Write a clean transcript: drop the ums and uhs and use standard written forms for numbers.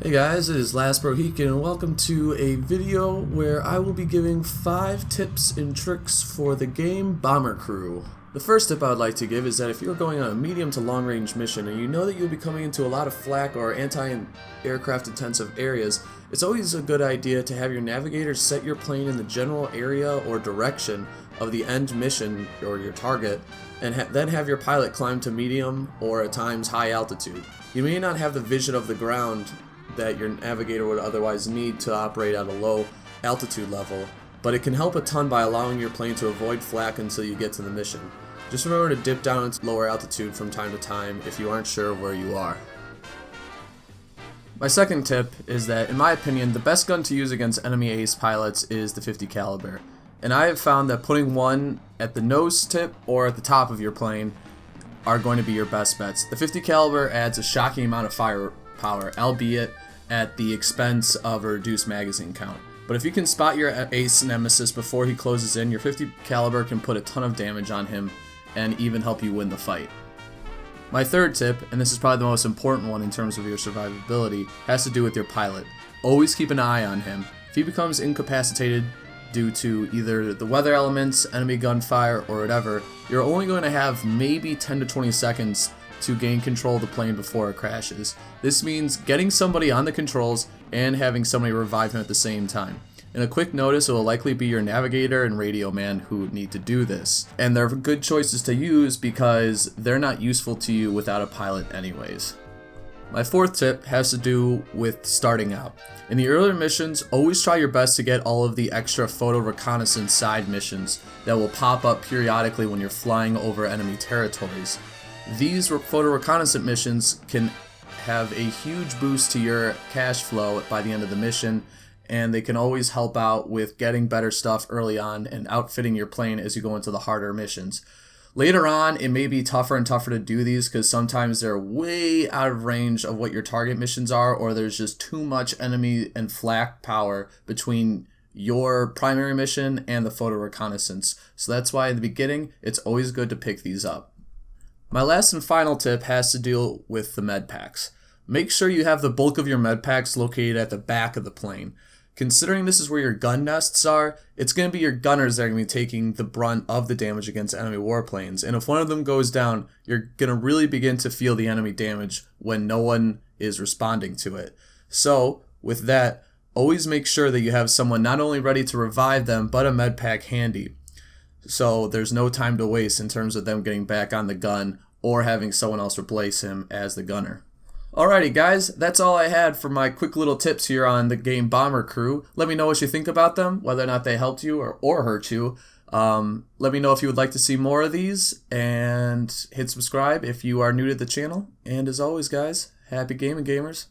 Hey guys, it is LastBroHeek and welcome to a video where I will be giving 5 tips and tricks for the game Bomber Crew. The first tip I would like to give is that if you're going on a medium to long range mission and you know that you'll be coming into a lot of flak or anti-aircraft intensive areas, it's always a good idea to have your navigator set your plane in the general area or direction of the end mission or your target, and then have your pilot climb to medium or at times high altitude. You may not have the vision of the ground that your navigator would otherwise need to operate at a low altitude level, but it can help a ton by allowing your plane to avoid flak until you get to the mission. Just remember to dip down into lower altitude from time to time if you aren't sure where you are. My second tip is that, in my opinion, the best gun to use against enemy ace pilots is the 50 caliber. And I have found that putting one at the nose tip or at the top of your plane are going to be your best bets. The 50 caliber adds a shocking amount of firepower, albeit at the expense of a reduced magazine count. But if you can spot your ace nemesis before he closes in, your 50 caliber can put a ton of damage on him and even help you win the fight. My third tip, and this is probably the most important one in terms of your survivability, has to do with your pilot. Always keep an eye on him. If he becomes incapacitated due to either the weather elements, enemy gunfire, or whatever, you're only going to have maybe 10 to 20 seconds to gain control of the plane before it crashes. This means getting somebody on the controls and having somebody revive him at the same time. In a quick notice, it will likely be your navigator and radio man who need to do this. And they're good choices to use because they're not useful to you without a pilot anyways. My fourth tip has to do with starting out. In the earlier missions, always try your best to get all of the extra photo reconnaissance side missions that will pop up periodically when you're flying over enemy territories. These photo reconnaissance missions can have a huge boost to your cash flow by the end of the mission, and they can always help out with getting better stuff early on and outfitting your plane as you go into the harder missions. Later on, it may be tougher and tougher to do these because sometimes they're way out of range of what your target missions are, or there's just too much enemy and flak power between your primary mission and the photo reconnaissance. So that's why in the beginning, it's always good to pick these up. My last and final tip has to deal with the med packs. Make sure you have the bulk of your med packs located at the back of the plane. Considering this is where your gun nests are, it's going to be your gunners that are going to be taking the brunt of the damage against enemy warplanes. And if one of them goes down, you're going to really begin to feel the enemy damage when no one is responding to it. So, with that, always make sure that you have someone not only ready to revive them, but a med pack handy. So there's no time to waste in terms of them getting back on the gun or having someone else replace him as the gunner. Alrighty guys, that's all I had for my quick little tips here on the game Bomber Crew. Let me know what you think about them, whether or not they helped you or hurt you. Let me know if you would like to see more of these, and hit subscribe if you are new to the channel. And as always guys, happy gaming gamers.